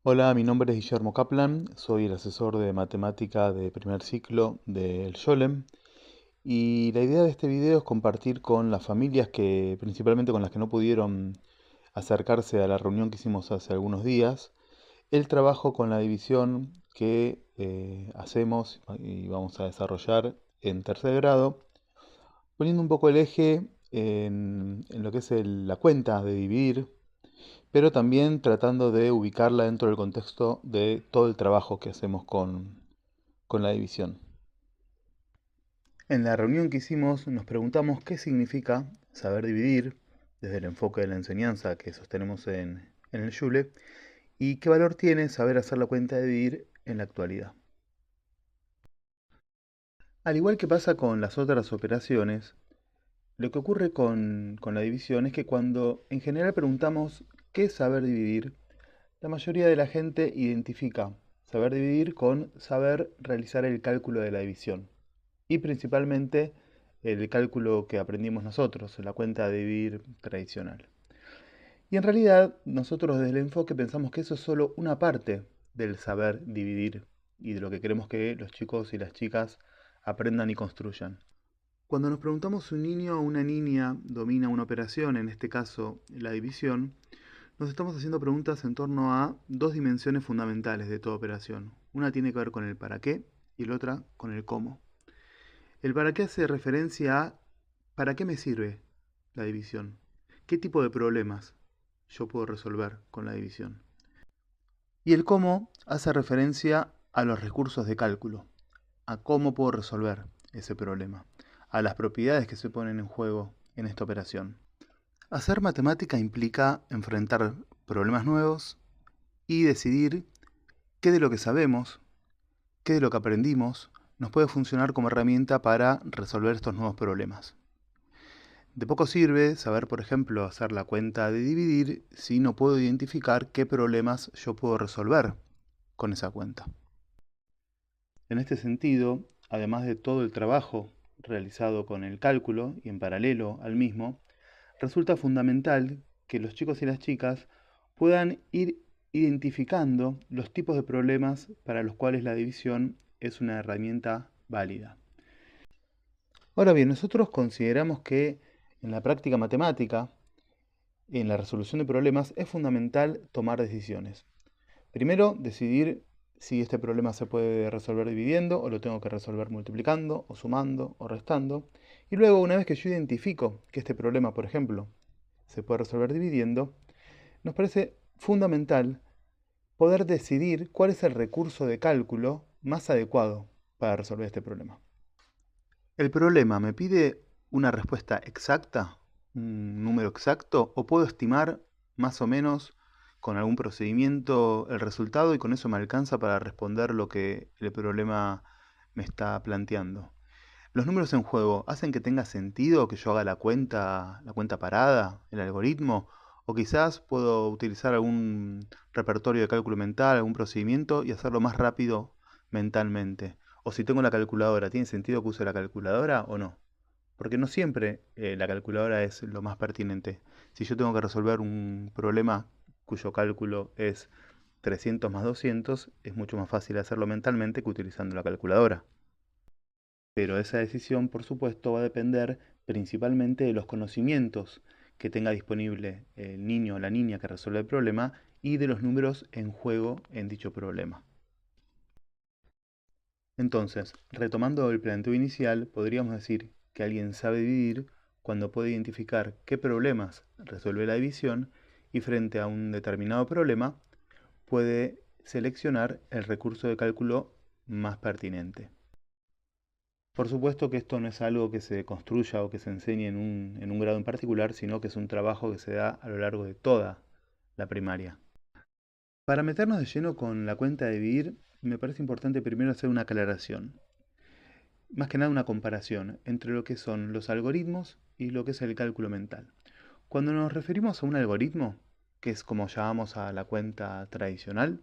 Hola, mi nombre es Guillermo Kaplan, soy el asesor de matemática de primer ciclo del Yolem y la idea de este video es compartir con las familias principalmente con las que no pudieron acercarse a la reunión que hicimos hace algunos días, el trabajo con la división que hacemos y vamos a desarrollar en tercer grado, poniendo un poco el eje en lo que es la cuenta de dividir, pero también tratando de ubicarla dentro del contexto de todo el trabajo que hacemos con la división. En la reunión que hicimos nos preguntamos qué significa saber dividir desde el enfoque de la enseñanza que sostenemos en el Yule y qué valor tiene saber hacer la cuenta de dividir en la actualidad. Al igual que pasa con las otras operaciones, lo que ocurre con la división es que cuando en general preguntamos qué es saber dividir, la mayoría de la gente identifica saber dividir con saber realizar el cálculo de la división y principalmente el cálculo que aprendimos nosotros, la cuenta de dividir tradicional. Y en realidad nosotros desde el enfoque pensamos que eso es solo una parte del saber dividir y de lo que queremos que los chicos y las chicas aprendan y construyan. Cuando nos preguntamos si un niño o una niña domina una operación, en este caso la división, nos estamos haciendo preguntas en torno a dos dimensiones fundamentales de toda operación. Una tiene que ver con el para qué y la otra con el cómo. El para qué hace referencia a ¿para qué me sirve la división? ¿Qué tipo de problemas yo puedo resolver con la división? Y el cómo hace referencia a los recursos de cálculo, a cómo puedo resolver ese problema, a las propiedades que se ponen en juego en esta operación. Hacer matemática implica enfrentar problemas nuevos y decidir qué de lo que sabemos, qué de lo que aprendimos, nos puede funcionar como herramienta para resolver estos nuevos problemas. De poco sirve saber, por ejemplo, hacer la cuenta de dividir si no puedo identificar qué problemas yo puedo resolver con esa cuenta. En este sentido, además de todo el trabajo realizado con el cálculo y en paralelo al mismo, resulta fundamental que los chicos y las chicas puedan ir identificando los tipos de problemas para los cuales la división es una herramienta válida. Ahora bien, nosotros consideramos que en la práctica matemática, en la resolución de problemas, es fundamental tomar decisiones. Primero, decidir si este problema se puede resolver dividiendo o lo tengo que resolver multiplicando o sumando o restando. Y luego, una vez que yo identifico que este problema, por ejemplo, se puede resolver dividiendo, nos parece fundamental poder decidir cuál es el recurso de cálculo más adecuado para resolver este problema. ¿El problema me pide una respuesta exacta, un número exacto, o puedo estimar más o menos con algún procedimiento el resultado y con eso me alcanza para responder lo que el problema me está planteando? ¿Los números en juego hacen que tenga sentido que yo haga la cuenta parada, el algoritmo? ¿O quizás puedo utilizar algún repertorio de cálculo mental, algún procedimiento y hacerlo más rápido mentalmente? O si tengo la calculadora, ¿tiene sentido que use la calculadora o no? Porque no siempre la calculadora es lo más pertinente. Si yo tengo que resolver un problema cuyo cálculo es 300 más 200, es mucho más fácil hacerlo mentalmente que utilizando la calculadora. Pero esa decisión, por supuesto, va a depender principalmente de los conocimientos que tenga disponible el niño o la niña que resuelve el problema y de los números en juego en dicho problema. Entonces, retomando el planteo inicial, podríamos decir que alguien sabe dividir cuando puede identificar qué problemas resuelve la división y frente a un determinado problema puede seleccionar el recurso de cálculo más pertinente. Por supuesto que esto no es algo que se construya o que se enseñe en un grado en particular, sino que es un trabajo que se da a lo largo de toda la primaria. Para meternos de lleno con la cuenta de dividir, me parece importante primero hacer una aclaración. Más que nada una comparación entre lo que son los algoritmos y lo que es el cálculo mental. Cuando nos referimos a un algoritmo, que es como llamamos a la cuenta tradicional,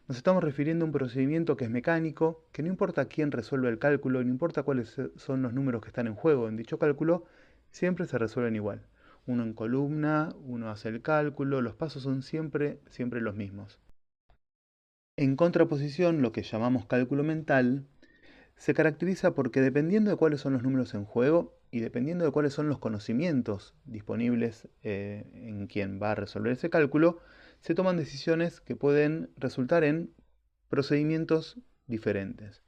nos estamos refiriendo a un procedimiento que es mecánico, que no importa quién resuelve el cálculo, no importa cuáles son los números que están en juego en dicho cálculo, siempre se resuelven igual. Uno en columna, uno hace el cálculo, los pasos son siempre los mismos. En contraposición, lo que llamamos cálculo mental se caracteriza porque dependiendo de cuáles son los números en juego y dependiendo de cuáles son los conocimientos disponibles en quien va a resolver ese cálculo, se toman decisiones que pueden resultar en procedimientos diferentes.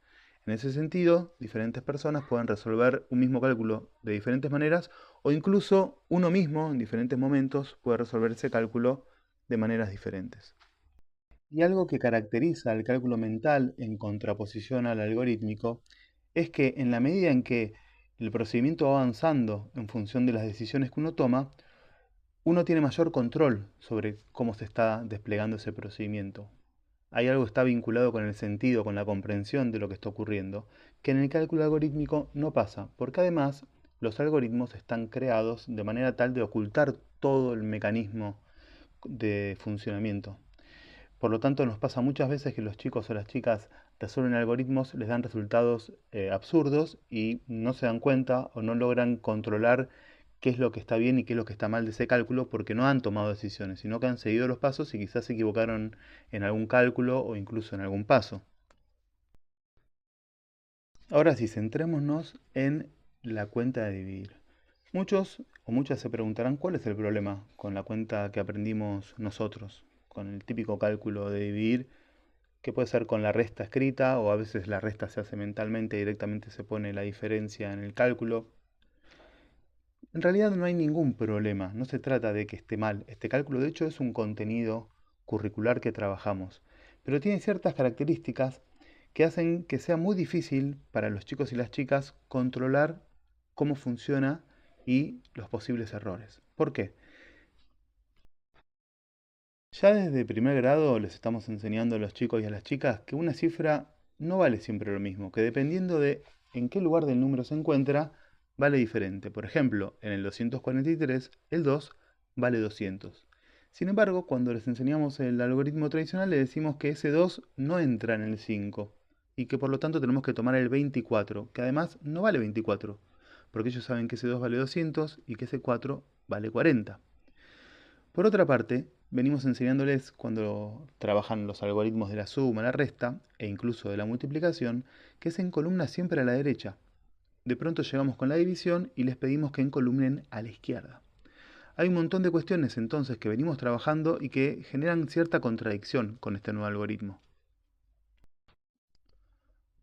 En ese sentido, diferentes personas pueden resolver un mismo cálculo de diferentes maneras o incluso uno mismo en diferentes momentos puede resolver ese cálculo de maneras diferentes. Y algo que caracteriza al cálculo mental en contraposición al algorítmico es que en la medida en que el procedimiento va avanzando en función de las decisiones que uno toma, uno tiene mayor control sobre cómo se está desplegando ese procedimiento. Hay algo que está vinculado con el sentido, con la comprensión de lo que está ocurriendo, que en el cálculo algorítmico no pasa, porque además los algoritmos están creados de manera tal de ocultar todo el mecanismo de funcionamiento. Por lo tanto, nos pasa muchas veces que los chicos o las chicas resuelven algoritmos, les dan resultados absurdos y no se dan cuenta o no logran controlar qué es lo que está bien y qué es lo que está mal de ese cálculo porque no han tomado decisiones, sino que han seguido los pasos y quizás se equivocaron en algún cálculo o incluso en algún paso. Ahora sí, centrémonos en la cuenta de dividir. Muchos o muchas se preguntarán cuál es el problema con la cuenta que aprendimos nosotros, con el típico cálculo de dividir que puede ser con la resta escrita o a veces la resta se hace mentalmente, directamente se pone la diferencia en el cálculo. En realidad no hay ningún problema, no se trata de que esté mal. Este cálculo de hecho es un contenido curricular que trabajamos, pero tiene ciertas características que hacen que sea muy difícil para los chicos y las chicas controlar cómo funciona y los posibles errores. ¿Por qué? Ya desde primer grado les estamos enseñando a los chicos y a las chicas que una cifra no vale siempre lo mismo, que dependiendo de en qué lugar del número se encuentra, vale diferente. Por ejemplo, en el 243, el 2 vale 200. Sin embargo, cuando les enseñamos el algoritmo tradicional, le decimos que ese 2 no entra en el 5 y que por lo tanto tenemos que tomar el 24, que además no vale 24, porque ellos saben que ese 2 vale 200 y que ese 4 vale 40. Por otra parte, venimos enseñándoles cuando trabajan los algoritmos de la suma, la resta e incluso de la multiplicación, que es en columna siempre a la derecha. De pronto llegamos con la división y les pedimos que encolumnen a la izquierda. Hay un montón de cuestiones entonces que venimos trabajando y que generan cierta contradicción con este nuevo algoritmo.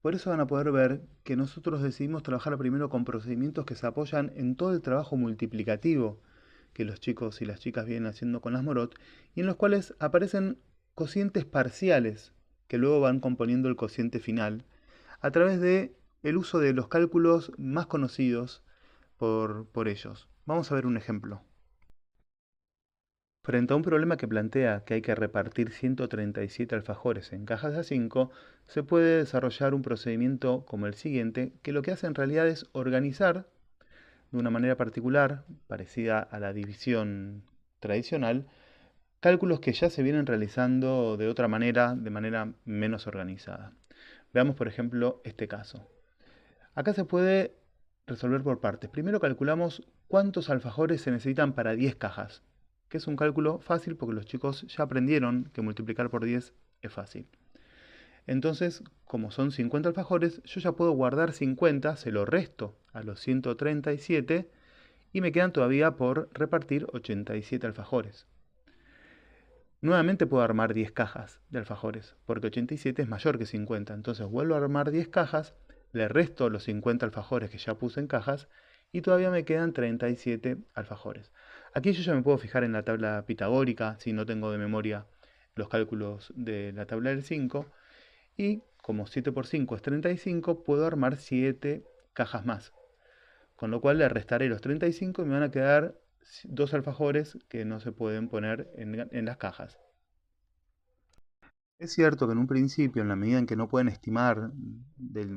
Por eso van a poder ver que nosotros decidimos trabajar primero con procedimientos que se apoyan en todo el trabajo multiplicativo que los chicos y las chicas vienen haciendo con las Morot y en los cuales aparecen cocientes parciales que luego van componiendo el cociente final a través de el uso de los cálculos más conocidos por ellos. Vamos a ver un ejemplo. Frente a un problema que plantea que hay que repartir 137 alfajores en cajas de A5, se puede desarrollar un procedimiento como el siguiente, que lo que hace en realidad es organizar de una manera particular, parecida a la división tradicional, cálculos que ya se vienen realizando de otra manera, de manera menos organizada. Veamos, por ejemplo, este caso. Acá se puede resolver por partes. Primero calculamos cuántos alfajores se necesitan para 10 cajas, que es un cálculo fácil porque los chicos ya aprendieron que multiplicar por 10 es fácil. Entonces, como son 50 alfajores, yo ya puedo guardar 50, se lo resto a los 137 y me quedan todavía por repartir 87 alfajores. Nuevamente puedo armar 10 cajas de alfajores, porque 87 es mayor que 50. Entonces vuelvo a armar 10 cajas, le resto los 50 alfajores que ya puse en cajas y todavía me quedan 37 alfajores. Aquí yo ya me puedo fijar en la tabla pitagórica, si no tengo de memoria los cálculos de la tabla del 5. Y como 7 por 5 es 35, puedo armar 7 cajas más. Con lo cual le restaré los 35 y me van a quedar dos alfajores que no se pueden poner en las cajas. Es cierto que en un principio, en la medida en que no pueden estimar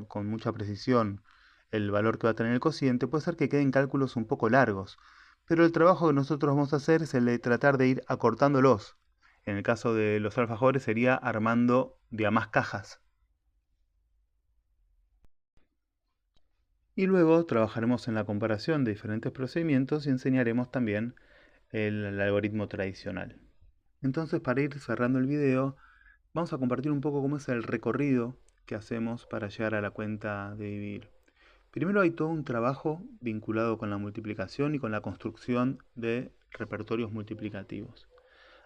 con mucha precisión el valor que va a tener el cociente, puede ser que queden cálculos un poco largos. Pero el trabajo que nosotros vamos a hacer es el de tratar de ir acortándolos. En el caso de los alfajores sería armando de a más cajas. Y luego trabajaremos en la comparación de diferentes procedimientos y enseñaremos también el algoritmo tradicional. Entonces, para ir cerrando el video, vamos a compartir un poco cómo es el recorrido que hacemos para llegar a la cuenta de dividir. Primero hay todo un trabajo vinculado con la multiplicación y con la construcción de repertorios multiplicativos.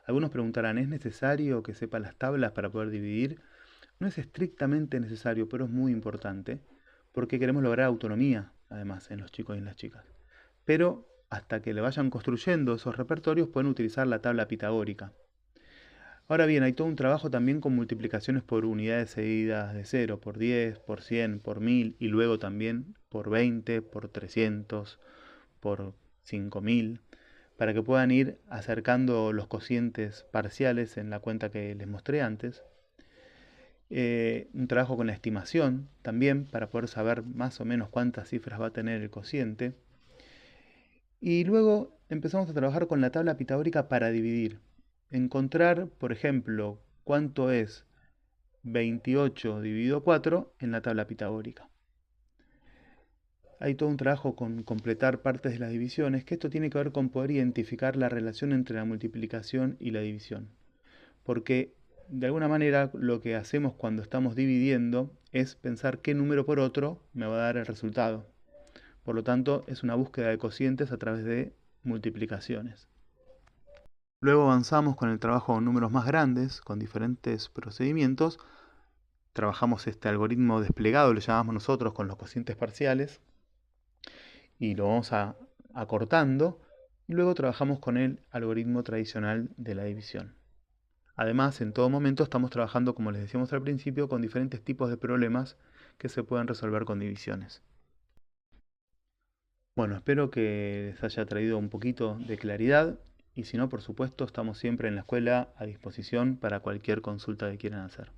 Algunos preguntarán, ¿es necesario que sepa las tablas para poder dividir? No es estrictamente necesario, pero es muy importante, porque queremos lograr autonomía, además, en los chicos y en las chicas. Pero hasta que le vayan construyendo esos repertorios, pueden utilizar la tabla pitagórica. Ahora bien, hay todo un trabajo también con multiplicaciones por unidades seguidas de 0, por 10, por 100, por 1000 y luego también por 20, por 300, por 5000, para que puedan ir acercando los cocientes parciales en la cuenta que les mostré antes. Un trabajo con la estimación también para poder saber más o menos cuántas cifras va a tener el cociente. Y luego empezamos a trabajar con la tabla pitagórica para dividir. Encontrar, por ejemplo, cuánto es 28 dividido 4 en la tabla pitagórica. Hay todo un trabajo con completar partes de las divisiones, que esto tiene que ver con poder identificar la relación entre la multiplicación y la división. Porque de alguna manera lo que hacemos cuando estamos dividiendo es pensar qué número por otro me va a dar el resultado. Por lo tanto, es una búsqueda de cocientes a través de multiplicaciones. Luego avanzamos con el trabajo con números más grandes, con diferentes procedimientos. Trabajamos este algoritmo desplegado, lo llamamos nosotros, con los cocientes parciales, y lo vamos acortando. Y luego trabajamos con el algoritmo tradicional de la división. Además, en todo momento estamos trabajando, como les decíamos al principio, con diferentes tipos de problemas que se pueden resolver con divisiones. Bueno, espero que les haya traído un poquito de claridad y si no, por supuesto, estamos siempre en la escuela a disposición para cualquier consulta que quieran hacer.